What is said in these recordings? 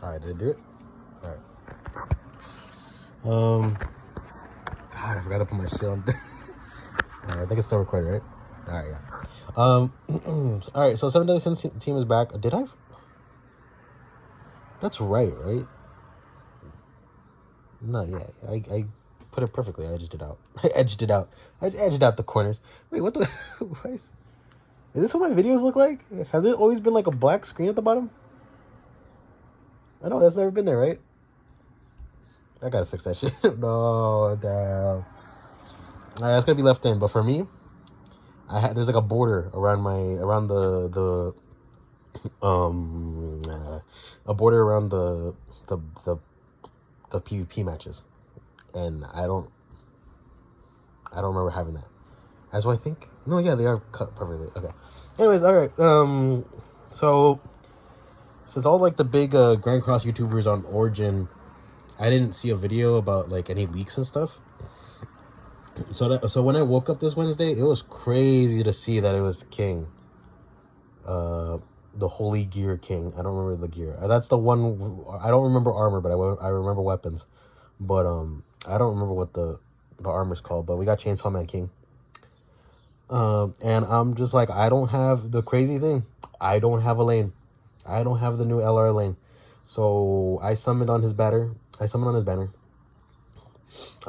Alright, did it do it? Alright. God, I forgot to put my shit on. Alright, I think it's still recording, right? Alright, yeah. Alright, so 7 Deadly Sins team is back. Did I? That's right? No, yeah. I put it perfectly. I edged it out. I edged out the corners. Wait, what the? Is this what my videos look like? Has there always been like a black screen at the bottom? I know, that's never been there, right? I gotta fix that shit. No, damn. Alright, that's gonna be left in. But for me, there's like a border around a border around the PvP matches, and I don't remember having that. As well, I think no, yeah, they are cut perfectly. Okay. Anyways, all right. So since all like the big Grand Cross YouTubers on Origin, I didn't see a video about like any leaks and stuff. So when I woke up this Wednesday, it was crazy to see that it was King. The Holy Gear King. I don't remember the gear. That's the one. I don't remember armor, but I remember weapons. But I don't remember what the armor's called. But we got Chainsaw Man King. And I'm just like, I don't have the crazy thing. I don't have a lane. I don't have the new LR lane. So I summoned on his banner. I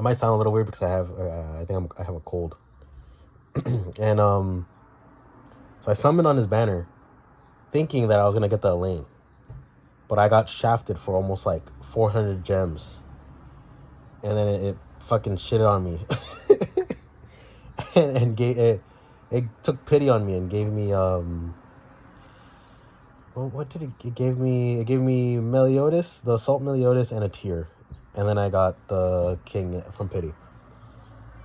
might sound a little weird because I have a cold. And so I summoned on his banner, thinking that I was gonna get the lane, but I got shafted for almost like 400 gems, and then it fucking shitted on me, and it took pity on me and gave me well, what did it gave me? It gave me Meliodas, the Assault Meliodas, and a tier. And then I got the King from pity.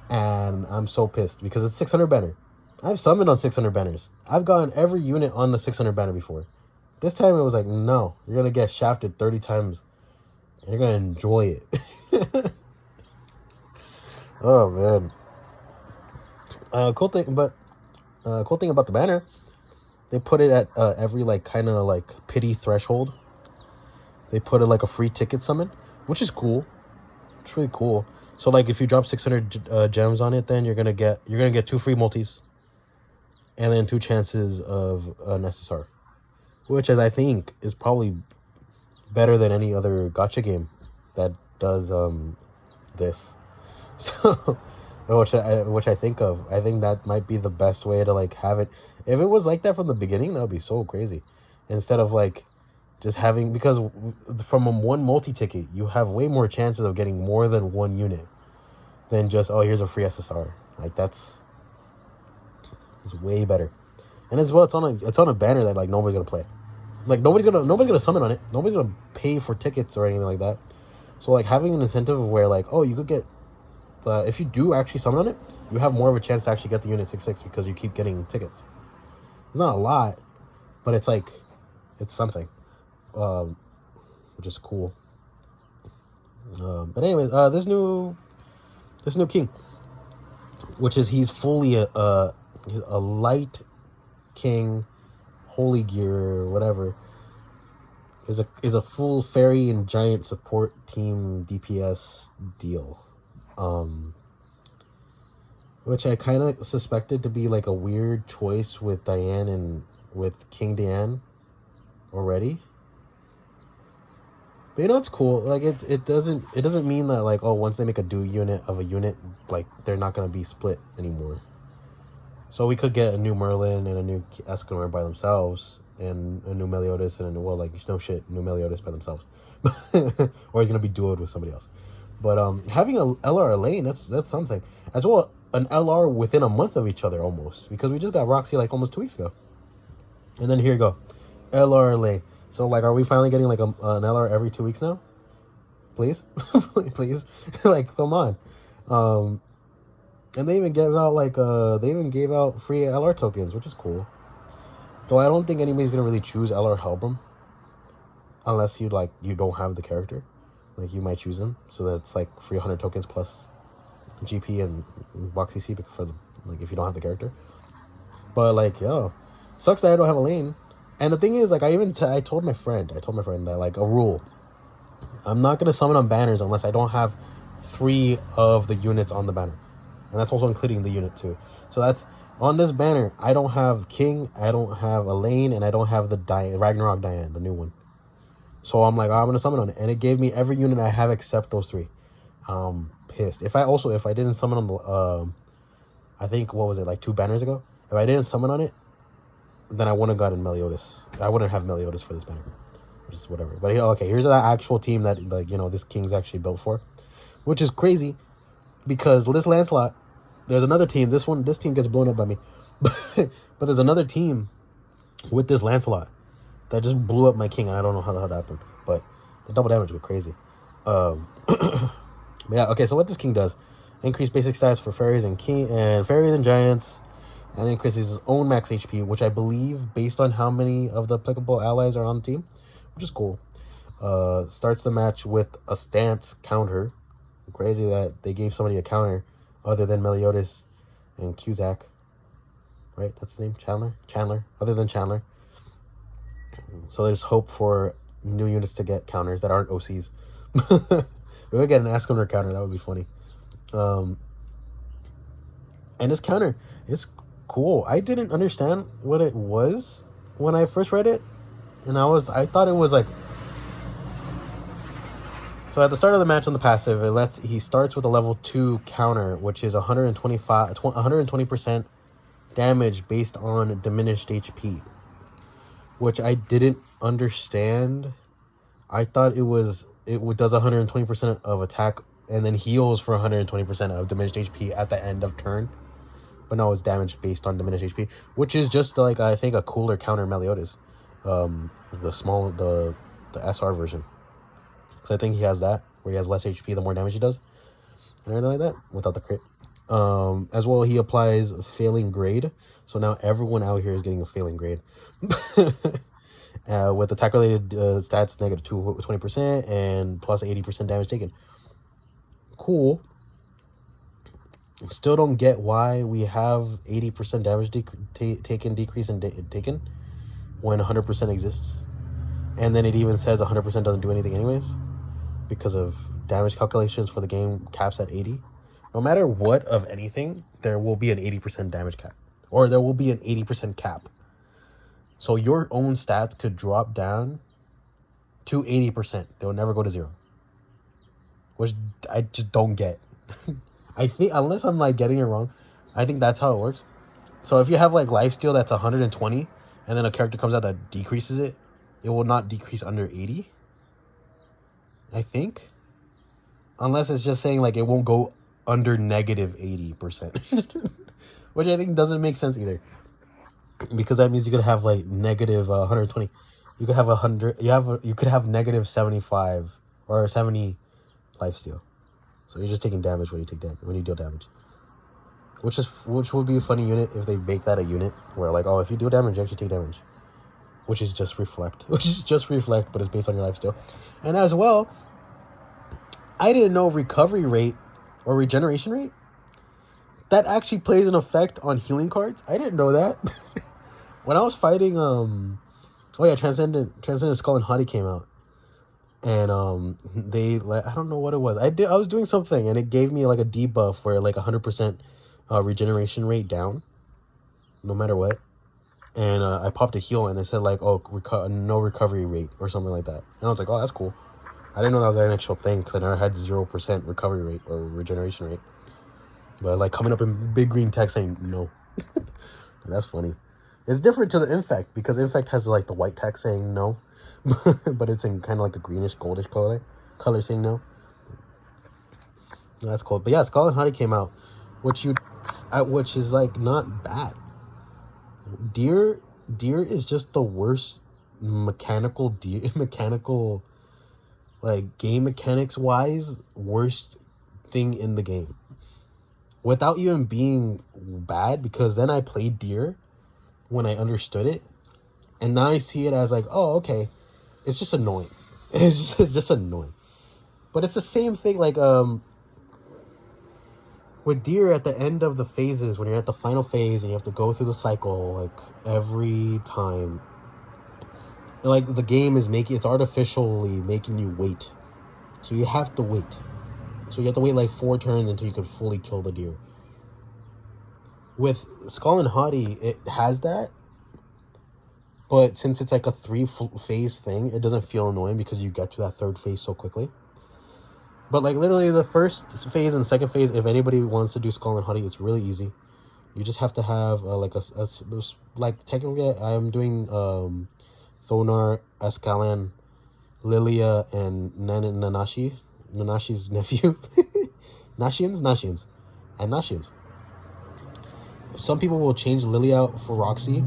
And I'm so pissed because it's 600 banner. I've summoned on 600 banners. I've gotten every unit on the 600 banner before. This time it was like, no, you're going to get shafted 30 times. And you're going to enjoy it. Oh, man. Cool thing about the banner, they put it at every like kind of like pity threshold. They put it like a free ticket summon, which is cool. It's really cool. So like if you drop 600 gems on it, then you're gonna get 2 free multis, and then 2 chances of an SSR, which I think is probably better than any other gacha game that does this. So which I think that might be the best way to like have it. If it was like that from the beginning, that would be so crazy. Instead of like just having, because from one multi-ticket, you have way more chances of getting more than one unit than just, oh, here's a free SSR. Like it's way better. And as well, it's on a banner that like nobody's gonna play. Like nobody's gonna summon on it. Nobody's gonna pay for tickets or anything like that. So like having an incentive where like, oh, you could get, if you do actually summon on it, you have more of a chance to actually get the unit 6/6 because you keep getting tickets. It's not a lot, but it's like, it's something, which is cool. But anyways, this new king, which is he's fully he's a light king, holy gear, whatever. Is a full fairy and giant support team DPS deal. Which I kind of suspected to be like a weird choice with Diane and with King Diane already. But you know, it's cool. Like it doesn't mean that like, oh, once they make a do unit of a unit, like they're not gonna be split anymore. So we could get a new Merlin and a new Escanor by themselves, and a new Meliodas and a new, well, like no shit, new Meliodas by themselves, or he's gonna be duoed with somebody else. But having a LR lane, that's something. As well, an LR within a month of each other almost. Because we just got Roxy like almost 2 weeks ago. And then here you go. LR lane. So like, are we finally getting like an LR every 2 weeks now? Please? Please? Like, come on. And they even gave out like, free LR tokens, which is cool. Though I don't think anybody's going to really choose LR Helbram. Unless you don't have the character. Like, you might choose them, so that's like free 100 tokens plus GP and box CC for the, like, if you don't have the character. But like, yo, sucks that I don't have a lane. And the thing is, like, I told my friend that like a rule. I'm not going to summon on banners unless I don't have 3 of the units on the banner. And that's also including the unit too. So that's on this banner. I don't have King, I don't have Elaine, and I don't have the Ragnarok Diane, the new one. So I'm like, oh, I'm going to summon on it. And it gave me every unit I have except those 3. Pissed. If I didn't summon on the, I think, what was it, like 2 banners ago? If I didn't summon on it, then I wouldn't have gotten Meliodas. I wouldn't have Meliodas for this banner. Which is whatever. But okay, here's the actual team that, like, you know, this King's actually built for. Which is crazy. Because this Lancelot, there's another team. This team gets blown up by me. But there's another team with this Lancelot that just blew up my King. And I don't know how the hell that happened. But the double damage was crazy. Yeah, okay, so what this King does, increase basic stats for fairies and fairies and giants, and increases his own max HP, which I believe based on how many of the applicable allies are on the team, which is cool. Starts the match with a stance counter. Crazy that they gave somebody a counter other than Meliodas and Cusack. Right? That's his name? Chandler. Other than Chandler. So there's hope for new units to get counters that aren't OCs. We would get an Ask Owner counter. That would be funny. And this counter is cool. I didn't understand what it was when I first read it. And I thought it was like... So at the start of the match on the passive, he starts with a level 2 counter, which is 120% damage based on diminished HP, which I didn't understand. I thought it does 120% of attack and then heals for 120% of diminished HP at the end of turn. But no, it's damage based on diminished HP, which is just like, I think, a cooler counter Meliodas, the SR version. So I think he has that, where he has less HP the more damage he does. And everything like that, without the crit. As well, he applies failing grade. So now everyone out here is getting a failing grade. With attack-related stats, negative 20% and plus 80% damage taken. Cool. Still don't get why we have 80% damage decrease and taken when 100% exists. And then it even says 100% doesn't do anything anyways, because of damage calculations for the game caps at 80. No matter what of anything, there will be an 80% damage cap, or there will be an 80% cap. So your own stats could drop down to 80%. They'll never go to 0, which I just don't get. I think, unless I'm like getting it wrong, I think that's how it works. So if you have like lifesteal that's 120, and then a character comes out that decreases it, it will not decrease under 80, I think. Unless it's just saying like it won't go under negative 80%. Which I think doesn't make sense either. Because that means you could have like negative 120. You could have 100. You could have negative 75 or 70 lifesteal. So you're just taking damage when you deal damage. Which would be a funny unit if they make that a unit where like, oh, if you deal damage, you actually take damage. Which is just reflect, but it's based on your lifesteal. And as well, I didn't know recovery rate or regeneration rate that actually plays an effect on healing cards. I didn't know that. When I was fighting, Transcendent Skull and Haughty came out, and I don't know what it was. I was doing something, and it gave me like a debuff where like 100% regeneration rate down, no matter what. And I popped a heal, and it said like, oh, no recovery rate or something like that. And I was like, oh, that's cool. I didn't know that was an actual thing, because I never had 0% recovery rate or regeneration rate. But like coming up in big green text saying no. That's funny. It's different to the Infect, because Infect has like the white text saying no. But it's in kind of like a greenish, goldish color saying no. That's cool. But yeah, Skull and Haughty came out, which is like not bad. Deer is just the worst mechanical like game mechanics wise worst thing in the game, without even being bad, because then I played Deer when I understood it, and now I see it as like, oh, okay, it's just annoying. It's just annoying. But it's the same thing like with Deer at the end of the phases, when you're at the final phase and you have to go through the cycle like every time, like the game is it's artificially making you wait So you have to wait. So you have to wait like 4 turns until you could fully kill the deer. With Skull and Haughty, it has that. But since it's like a 3-phase thing, it doesn't feel annoying because you get to that 3rd phase so quickly. But like literally the 1st phase and 2nd phase, if anybody wants to do Skull and Haughty, it's really easy. You just have to have like like technically I'm doing Thonar, Escalan, Lilia, and Nanashi. Nanashi's nephew. Nashians. And Nashians. Some people will change Lilia for Roxy,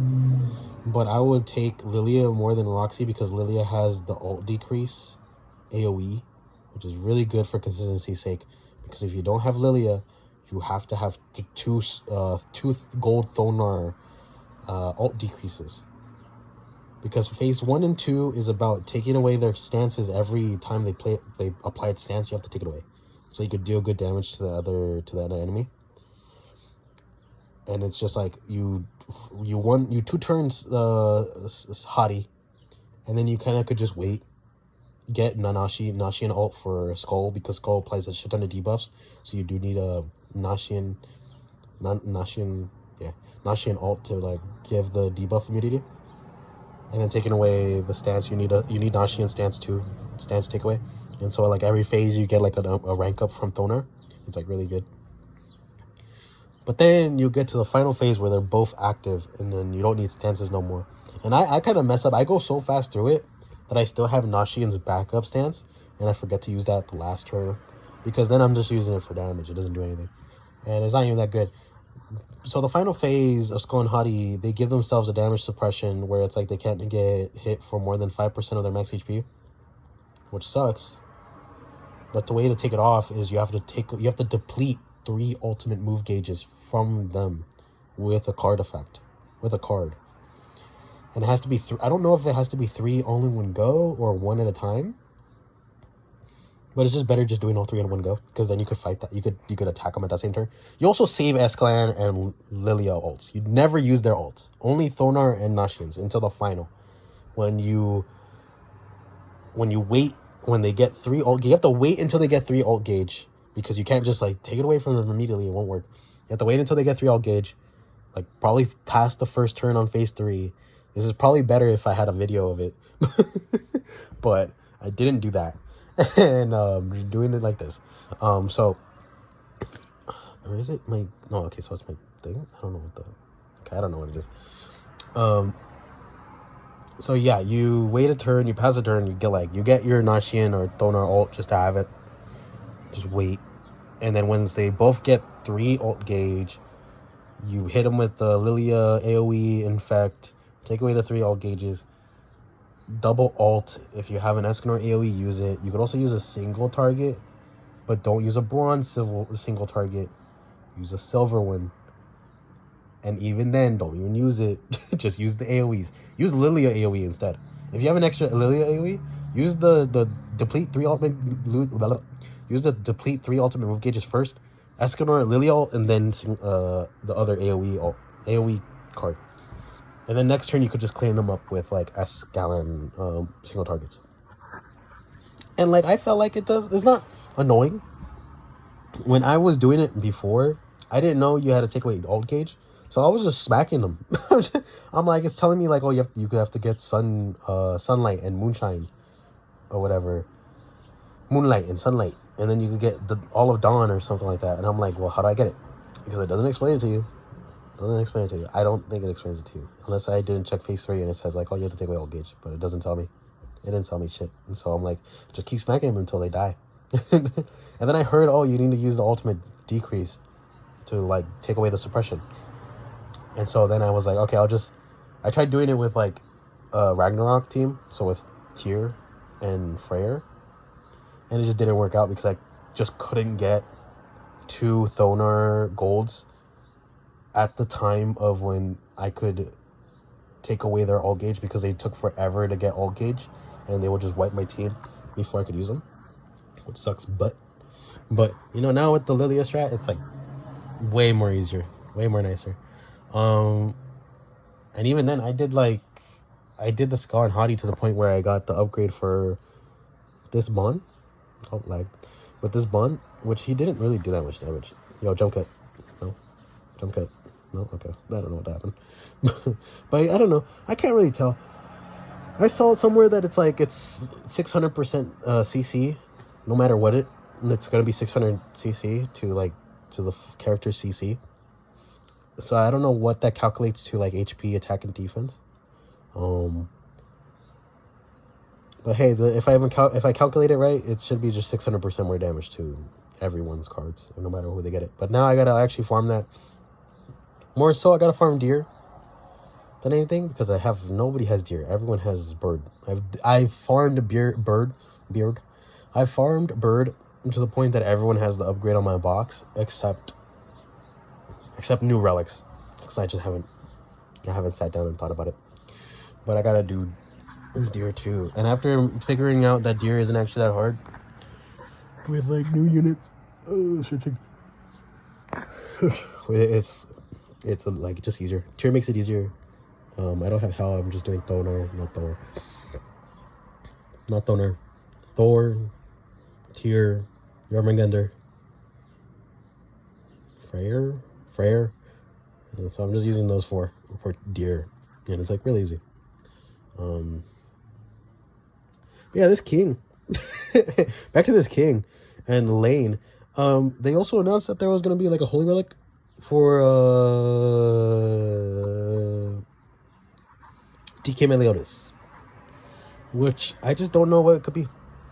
but I would take Lilia more than Roxy because Lilia has the ult decrease AoE, which is really good for consistency's sake. Because if you don't have Lilia, you have to have two gold Thonar ult decreases. Because phase 1 and 2 is about taking away their stances every time they apply its stance. You have to take it away, so you could deal good damage to the other enemy. And it's just like you 2 turns Haughty, and then you kind of could just wait, get Nashian ult for Skull because Skull applies a shit ton of debuffs. So you do need a Nashian ult to like give the debuff immunity. And then taking away the stance, you need Nashian stance too, stance takeaway. And so like every phase you get like a rank up from Thonar. It's like really good. But then you get to the final phase where they're both active, and then you don't need stances no more. And I kind of mess up. I go so fast through it that I still have Nashian's backup stance, and I forget to use that the last turn, because then I'm just using it for damage. It doesn't do anything, and it's not even that good. So the final phase of Skull and Haughty, they give themselves a damage suppression where it's like they can't get hit for more than 5% of their max HP, which sucks. But the way to take it off is you have to deplete 3 ultimate move gauges from them with a card effect, and it has to be I don't know if it has to be 3 all in one go or 1 at a time. But it's just better just doing all 3 in one go, because then you could fight that. You could attack them at that same turn. You also save Esclan and Lilia ults. You never use their ults. Only Thonar and Nashians until the final. When you wait, when they get 3 ult, you have to wait until they get 3 ult gauge, because you can't just like take it away from them immediately. It won't work. You have to wait until they get 3 ult gauge, like probably past the first turn on phase 3. This is probably better if I had a video of it, but I didn't do that. And doing it like this. So or is it my okay, so it's my thing. I don't know what it is. So yeah, you wait a turn, you pass a turn, you get your Nashian or Thonar ult just to have it. Just wait, and then once they both get 3 ult gauge, you hit them with the Lilia AoE infect, take away the 3 ult gauges. Double ult. If you have an Escanor AoE, use it. You could also use a single target, but don't use a bronze single target. Use a silver one. And even then, don't even use it. Just use the AoEs. Use Lilia AoE instead. If you have an extra Lilia AoE, use the deplete 3 ultimate deplete 3 ultimate move gauges first. Escanor, Lilia ult, and then the other AoE card. And then next turn, you could just clean them up with, like, Escalon single targets. And, like, I felt like it's not annoying. When I was doing it before, I didn't know you had to take away ult gauge. So I was just smacking them. I'm like, it's telling me, like, oh, you have to get sunlight and moonshine. Or whatever. Moonlight and sunlight. And then you could get all of dawn or something like that. And I'm like, well, how do I get it? Because it doesn't explain it to you. I don't think it explains it to you. Unless I didn't check phase 3 and it says like, oh, you have to take away ult gauge. But it doesn't tell me. It didn't tell me shit. And so I'm like, just keep smacking them until they die. And then I heard, oh, you need to use the ultimate decrease to like take away the suppression. And so then I was like, okay, I tried doing it with like Ragnarok team. So with Tyr and Freyr. And it just didn't work out because I just couldn't get 2 Thonar golds at the time of when I could take away their ult gauge, because they took forever to get ult gauge and they would just wipe my team before I could use them, which sucks. But you know, now with the Lilia strat, it's like way more easier, way more nicer. And even then I did the Skull and Haughty to the point where I got the upgrade for this Mon. Oh, lag. With this bond, which he didn't really do that much damage. Yo, jump cut. No. Jump cut. No? Okay. I don't know what happened. But I don't know. I can't really tell. I saw it somewhere that it's like it's 600% CC, no matter what it. And it's gonna be 600 CC to the character's CC. So I don't know what that calculates to, like HP, attack, and defense. But hey, if I calculate it right, it should be just 600% more damage to everyone's cards, no matter who they get it. But now I gotta actually farm that. More so, I gotta farm deer than anything, because nobody has deer. Everyone has bird. I farmed bird. I farmed bird to the point that everyone has the upgrade on my box, except new relics, because I haven't sat down and thought about it. But I gotta do deer too. And after figuring out that deer isn't actually that hard with like new units, switching. it's like just easier. Tier makes it easier. I don't have hell. I'm just doing Thor, Tyr, Jormungandr, Freyr. So I'm just using those for deer, and it's like really easy. Yeah, this king. Back to this king and Lane. They also announced that there was gonna be like a holy relic for DK Meliodas, which I just don't know what it could be.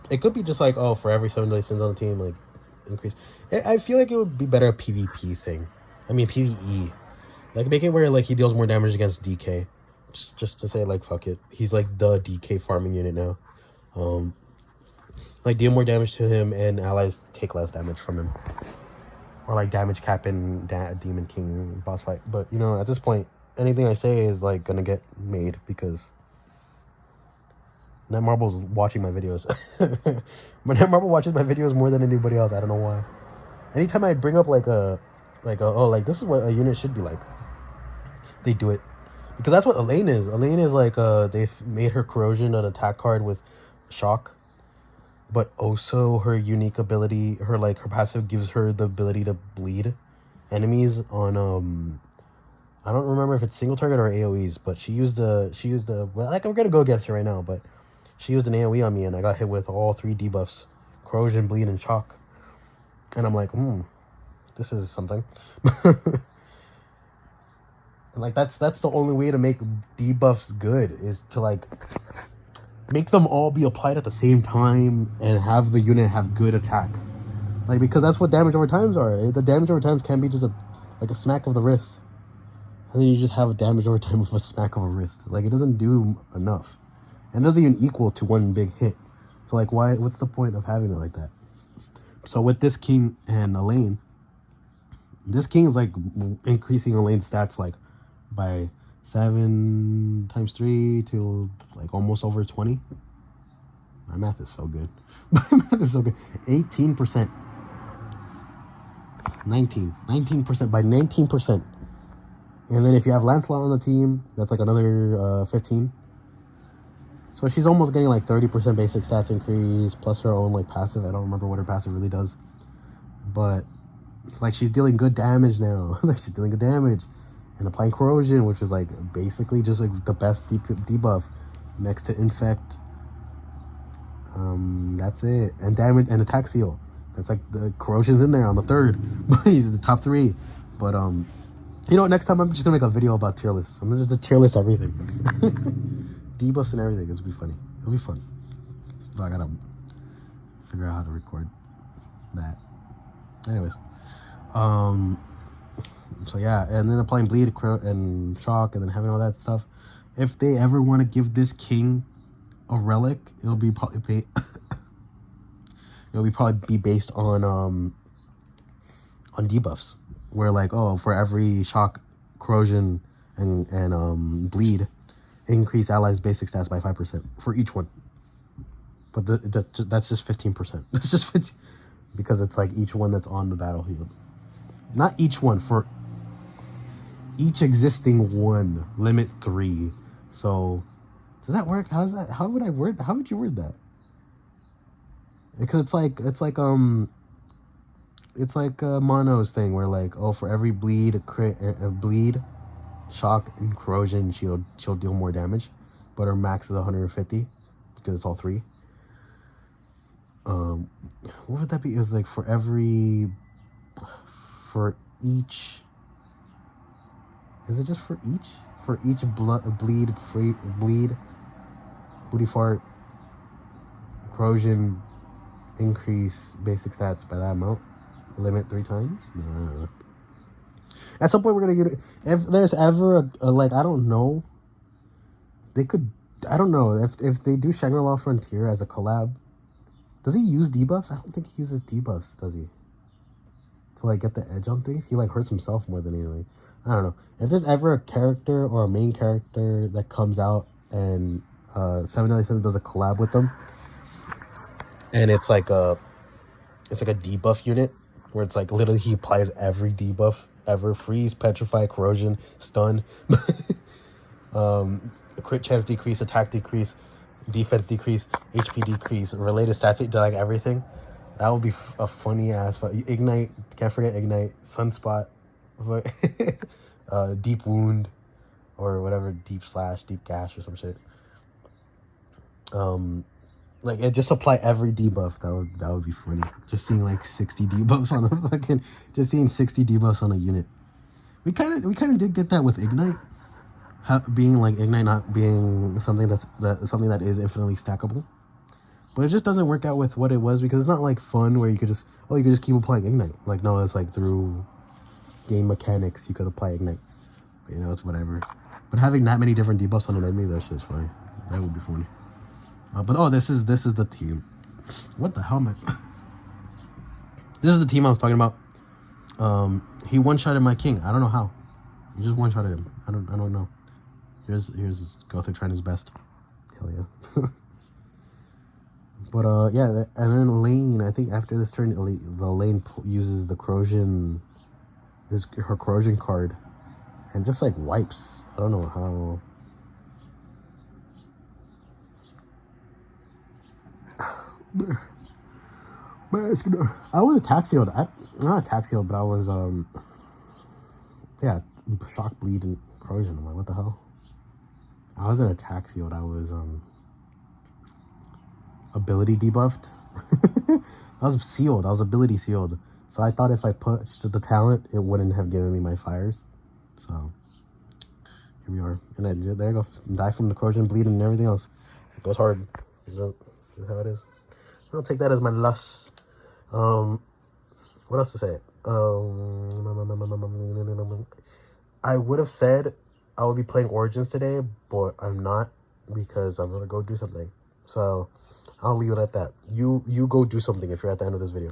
It could be just like, oh, for every 7 daily sins on the team, like increase. I feel like it would be better a PvP thing. I mean PvE. Like make it where like he deals more damage against DK. Just to say like fuck it. He's like the DK farming unit now. Like deal more damage to him and allies take less damage from him. Or like damage cap in Demon King boss fight. But you know, at this point, anything I say is like gonna get made because Netmarble's watching my videos. But Netmarble watches my videos more than anybody else. I don't know why. Anytime I bring up like this is what a unit should be like, they do it. Because that's what Elaine is. Elaine is like they've made her corrosion an attack card with shock. But also her unique ability, her passive gives her the ability to bleed enemies on I don't remember if it's single target or AoEs, but she used well, like we're gonna go against her right now, but she used an AoE on me and I got hit with all 3 debuffs: corrosion, bleed, and shock. And I'm like, this is something. And like that's the only way to make debuffs good, is to like make them all be applied at the same time and have the unit have good attack. Like, because that's what damage over times are. The damage over times can be just a smack of the wrist. And then you just have a damage over time with a smack of a wrist. Like, it doesn't do enough. And it doesn't even equal to one big hit. So like, what's the point of having it like that? So with this king and Elaine, this king is like increasing Elaine's stats like by 7 times 3 to like almost over 20. My math is so good. My math is so good. 18%. 19% by 19%. And then if you have Lancelot on the team, that's like another 15. So she's almost getting like 30% basic stats increase plus her own like passive. I don't remember what her passive really does, but like she's dealing good damage now. Like she's dealing good damage. And applying corrosion, which is like basically just like the best debuff next to infect. That's it. And damage and attack seal. That's like the corrosion's in there on the 3rd. He's the top 3. But you know what? Next time I'm just gonna make a video about tier lists. I'm gonna just tier list everything. Debuffs and everything. It'll be funny. It'll be fun. But I gotta figure out how to record that. Anyways. So yeah, and then applying bleed and shock and then having all that stuff. If they ever want to give this king a relic, it'll probably be based on debuffs, where like, oh, for every shock, corrosion, and bleed, increase allies' basic stats by 5% for each one. But that's just 15%. That's just 15, because it's like each one that's on the battlefield. Not each one, for each existing one, limit 3. So does that work? How would you word that? Because it's like Mono's thing where like, oh, for every bleed, bleed, shock, and corrosion, she'll deal more damage, but her max is 150 because it's all three. What would that be? It was like for each. Is it just for each? For each bleed, booty fart, corrosion, increase basic stats by that amount. Limit 3 times? No. At some point, we're gonna get it. If there's ever a like, I don't know. They could. I don't know if they do Shangri-La Frontier as a collab. Does he use debuffs? I don't think he uses debuffs. Does he? To like get the edge on things, he like hurts himself more than anything. I don't know. If there's ever a character or a main character that comes out and Seven Deadly Sins does a collab with them, and it's like a debuff unit where it's like literally he applies every debuff ever: freeze, petrify, corrosion, stun, crit chance decrease, attack decrease, defense decrease, HP decrease, related stats, like everything. That would be a funny ass. Ignite, can't forget Ignite, Sunspot, Deep Wound, or whatever, Deep Slash, Deep Gash, or some shit. Like it just apply every debuff. That would be funny. Just seeing like 60 debuffs on a fucking, just seeing 60 debuffs on a unit. We kind of did get that with Ignite, being like Ignite not being something that is infinitely stackable. But it just doesn't work out with what it was, because it's not like fun where you could just keep applying Ignite. Like, no, it's like through game mechanics you could apply Ignite. But, you know, it's whatever. But having that many different debuffs on an enemy, that shit's funny. That would be funny. But this is the team. What the hell am I? This is the team I was talking about. He one-shotted my king. I don't know how. He just one-shotted him. I don't know. Here's Gothic trying his best. Hell yeah. But yeah, and then Lane, I think after this turn, the Lane uses the corrosion, her corrosion card, and just like wipes. I don't know how. I was attack sealed. Not attack sealed, but I was yeah, shock, bleed, and corrosion. I'm like, what the hell? I was in attack sealed. I was ability debuffed. I was sealed. I was ability sealed. So I thought if I pushed the talent, it wouldn't have given me my fires. So here we are. And then there you go. Die from the corrosion, bleed, and everything else. It goes hard. You know, that's how it is. I'll take that as my loss. What else to say? I would have said I would be playing Origins today, but I'm not, because I'm gonna go do something. So I'll leave it at that. You go do something if you're at the end of this video.